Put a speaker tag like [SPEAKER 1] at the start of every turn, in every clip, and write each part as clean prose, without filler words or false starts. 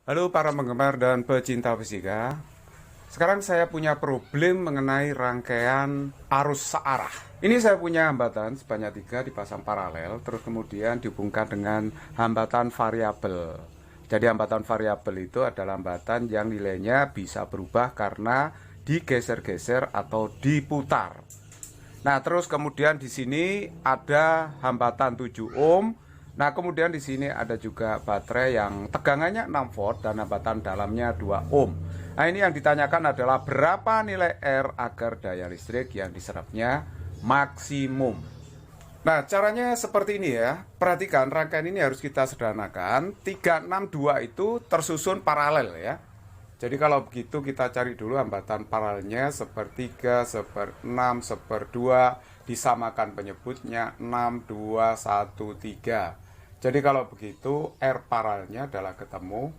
[SPEAKER 1] Halo para penggemar dan pecinta fisika. Sekarang saya punya problem mengenai rangkaian arus searah. Ini saya punya hambatan sebanyak 3 dipasang paralel, terus kemudian dihubungkan dengan hambatan variabel. Jadi hambatan variabel itu adalah hambatan yang nilainya bisa berubah karena digeser-geser atau diputar. Nah, terus kemudian di sini ada hambatan 7 ohm. Nah, kemudian di sini ada juga baterai yang tegangannya 6 volt dan hambatan dalamnya 2 ohm. Nah, ini yang ditanyakan adalah berapa nilai R agar daya listrik yang diserapnya maksimum. Nah, caranya seperti ini ya. Perhatikan, rangkaian ini harus kita sederhanakan. 362 itu tersusun paralel ya. Jadi kalau begitu kita cari dulu hambatan paralelnya sepertiga, seperenam, seperdua, disamakan penyebutnya 6, 2, 1, 3. Jadi kalau begitu R paralelnya adalah ketemu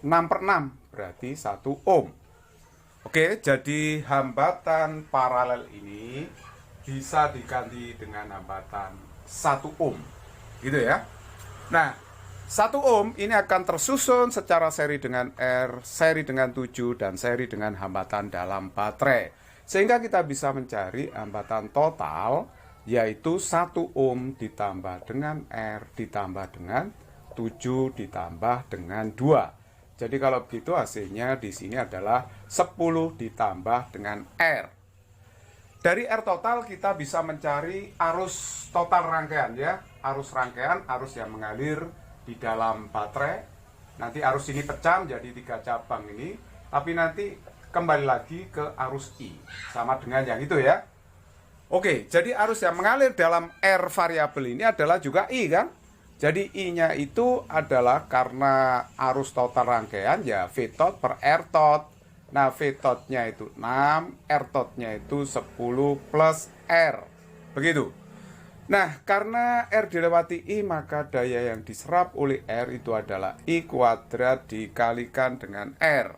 [SPEAKER 1] 6 per 6, berarti 1 ohm. Oke, jadi hambatan paralel ini bisa diganti dengan hambatan 1 ohm. Gitu ya. Nah, 1 ohm ini akan tersusun secara seri dengan R, seri dengan 7, dan seri dengan hambatan dalam baterai. Sehingga kita bisa mencari hambatan total, yaitu 1 ohm ditambah dengan R, ditambah dengan 7, ditambah dengan 2. Jadi kalau begitu hasilnya di sini adalah 10 ditambah dengan R. Dari R total kita bisa mencari arus total rangkaian ya. Arus rangkaian, arus yang mengalir di dalam baterai. Nanti arus ini pecah menjadi 3 cabang ini, tapi nanti kembali lagi ke arus I, sama dengan yang itu ya. Oke, jadi arus yang mengalir dalam R variabel ini adalah juga I kan. Jadi I-nya itu adalah karena arus total rangkaian ya V tot per R tot. Nah, V tot-nya itu 6, R tot-nya itu 10 plus R. Begitu. Nah, karena R dilewati I, maka daya yang diserap oleh R itu adalah I kuadrat dikalikan dengan R.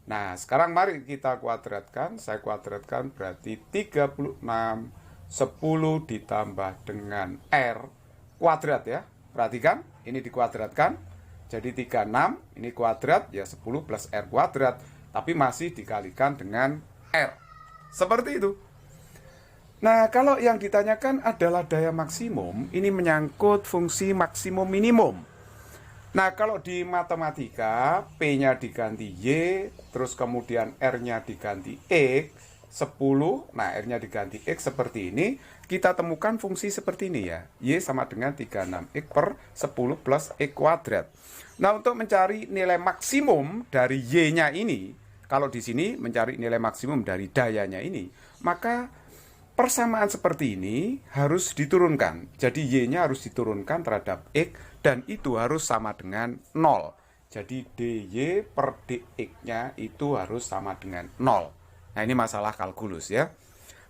[SPEAKER 1] Nah, sekarang mari kita kuadratkan. Saya kuadratkan berarti 36, 10 ditambah dengan R kuadrat ya. Perhatikan, ini dikuadratkan. Jadi 36, ini kuadrat, ya 10 plus R kuadrat. Tapi masih dikalikan dengan R. Seperti itu. Nah, kalau yang ditanyakan adalah daya maksimum, ini menyangkut fungsi maksimum minimum. Nah, kalau di matematika, P-nya diganti Y, terus kemudian R-nya diganti X, 10, nah R-nya diganti X seperti ini, kita temukan fungsi seperti ini ya. Y sama dengan 36X per 10 plus X kuadrat. Nah, untuk mencari nilai maksimum dari Y-nya ini, kalau di sini mencari nilai maksimum dari dayanya ini, maka persamaan seperti ini harus diturunkan. Jadi Y-nya harus diturunkan terhadap X dan itu harus sama dengan 0. Jadi DY per DX-nya itu harus sama dengan 0. Nah, ini masalah kalkulus ya.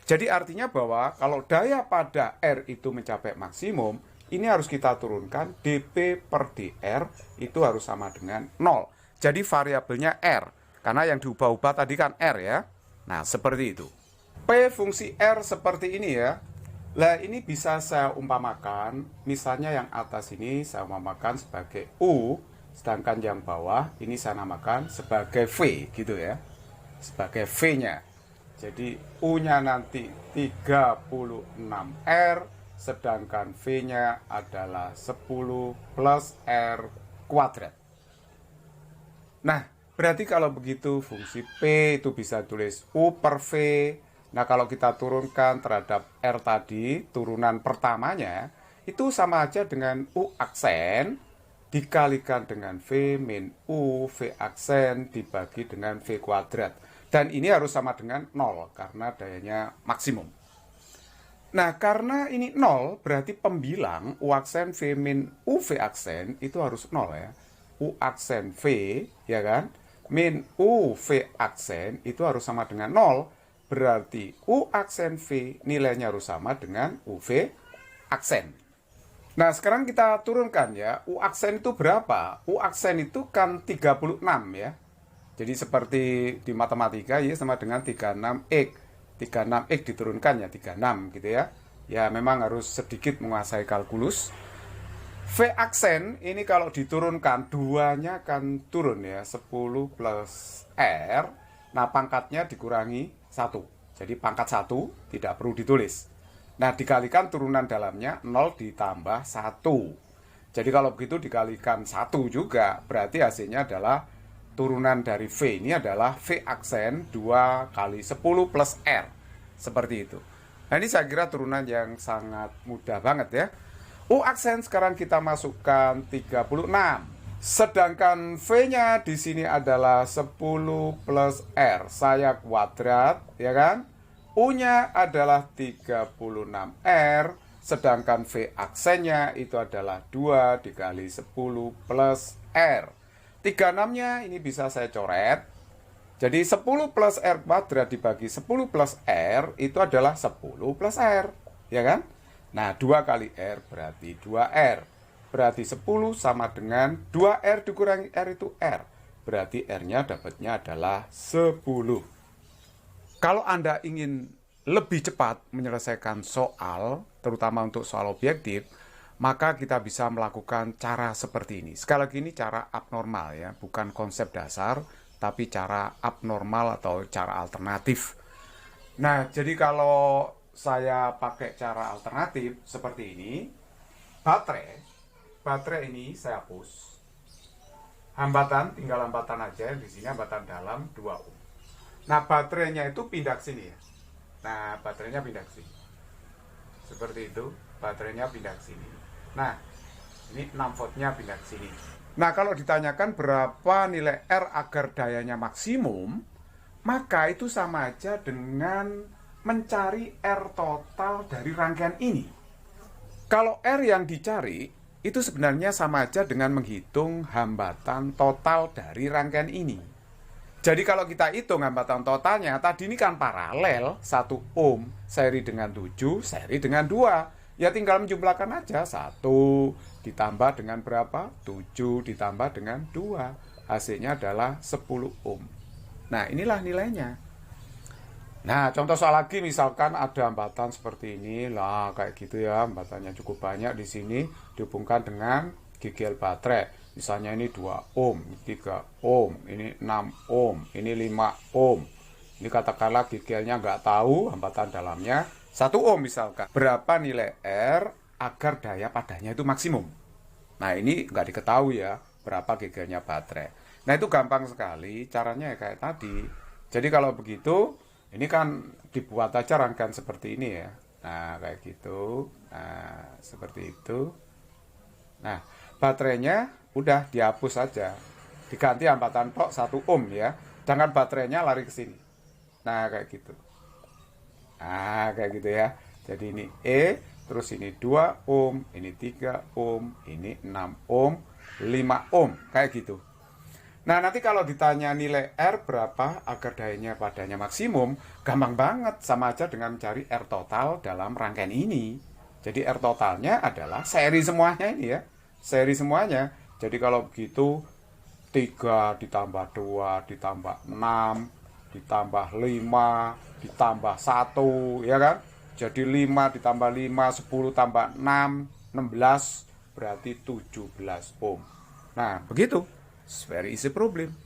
[SPEAKER 1] Jadi artinya bahwa kalau daya pada R itu mencapai maksimum, ini harus kita turunkan dP per dR itu harus sama dengan 0. Jadi variabelnya R, karena yang diubah-ubah tadi kan R ya. Nah, seperti itu. P fungsi R seperti ini ya. Nah, ini bisa saya umpamakan, misalnya yang atas ini saya umpamakan sebagai U, sedangkan yang bawah ini saya namakan sebagai V gitu ya. Sebagai V-nya. Jadi U-nya nanti 36R, sedangkan V-nya adalah 10 plus R kuadrat. Nah, berarti kalau begitu fungsi P itu bisa tulis U per V. Nah, kalau kita turunkan terhadap R tadi, turunan pertamanya, itu sama aja dengan U aksen dikalikan dengan V min U V aksen dibagi dengan V kuadrat. Dan ini harus sama dengan 0, karena dayanya maksimum. Nah, karena ini 0, berarti pembilang U aksen V min U V aksen itu harus 0 ya. U aksen V, ya kan, min U V aksen itu harus sama dengan 0. Berarti U aksen V nilainya harus sama dengan UV aksen. Nah, sekarang kita turunkan ya. U aksen itu berapa? U aksen itu kan 36 ya. Jadi seperti di matematika Y sama dengan 36X. 36X diturunkan ya 36 gitu ya. Ya memang harus sedikit menguasai kalkulus. V aksen ini kalau diturunkan, duanya akan turun ya, 10 plus R. Nah, pangkatnya dikurangi 1. Jadi pangkat 1 tidak perlu ditulis. Nah, dikalikan turunan dalamnya 0 ditambah 1. Jadi kalau begitu dikalikan 1 juga, berarti hasilnya adalah turunan dari V ini adalah V aksen 2 kali 10 plus R. Seperti itu. Nah, ini saya kira turunan yang sangat mudah banget ya. U aksen sekarang kita masukkan 36. Sedangkan V-nya di sini adalah 10 plus R. Saya kuadrat, ya kan? U-nya adalah 36R. Sedangkan V aksennya itu adalah 2 dikali 10 plus R. 36-nya ini bisa saya coret. Jadi 10 plus R kuadrat dibagi 10 plus R itu adalah 10 plus R. Ya kan? Nah, 2 kali R berarti 2R. Berarti 10 sama dengan 2R dikurangi R itu R. Berarti R-nya dapatnya adalah 10. Kalau Anda ingin lebih cepat menyelesaikan soal, terutama untuk soal objektif, maka kita bisa melakukan cara seperti ini. Sekali lagi ini cara abnormal ya, bukan konsep dasar, tapi cara abnormal atau cara alternatif. Nah, jadi kalau saya pakai cara alternatif seperti ini, baterai ini saya hapus. Hambatan, tinggal hambatan aja, di sini hambatan dalam 2 ohm. Nah, baterainya itu pindah ke sini ya. Nah, baterainya pindah ke sini. Seperti itu, baterainya pindah ke sini. Nah, ini 6 voltnya pindah ke sini. Nah, kalau ditanyakan berapa nilai R agar dayanya maksimum, maka itu sama aja dengan mencari R total dari rangkaian ini. Kalau R yang dicari, itu sebenarnya sama aja dengan menghitung hambatan total dari rangkaian ini. Jadi kalau kita hitung hambatan totalnya, tadi ini kan paralel, 1 ohm, seri dengan 7, seri dengan 2. Ya tinggal menjumlahkan aja, 1 ditambah dengan berapa? 7 ditambah dengan 2. Hasilnya adalah 10 ohm. Nah, inilah nilainya. Nah, contoh soal lagi misalkan ada hambatan seperti ini lah, kayak gitu ya, hambatannya cukup banyak di sini dihubungkan dengan GGL baterai. Misalnya ini 2 ohm, ini 3 ohm, ini 6 ohm, ini 5 ohm. Ini katakanlah GGL-nya nggak tahu, hambatan dalamnya 1 ohm misalkan. Berapa nilai R agar daya padanya itu maksimum? Nah, ini nggak diketahui ya, berapa GGL-nya baterai. Nah, itu gampang sekali, caranya ya kayak tadi. Jadi kalau begitu, ini kan dibuat aja rangkaian seperti ini ya. Nah, kayak gitu. Nah, seperti itu. Nah, baterainya udah dihapus saja. Diganti hambatan tok 1 ohm ya. Jangan baterainya lari ke sini. Nah, kayak gitu. Nah, kayak gitu ya. Jadi ini E, terus ini 2 ohm, ini 3 ohm, ini 6 ohm, 5 ohm. Kayak gitu. Nah, nanti kalau ditanya nilai R berapa agar dayanya padanya maksimum, gampang banget, sama aja dengan mencari R total dalam rangkaian ini. Jadi R totalnya adalah seri semuanya ini ya, seri semuanya. Jadi kalau begitu 3 ditambah 2 ditambah 6 ditambah 5 ditambah 1 ya kan. Jadi 5 ditambah 5, 10 tambah 6, 16 berarti 17 ohm. Nah, begitu. It's very easy problem.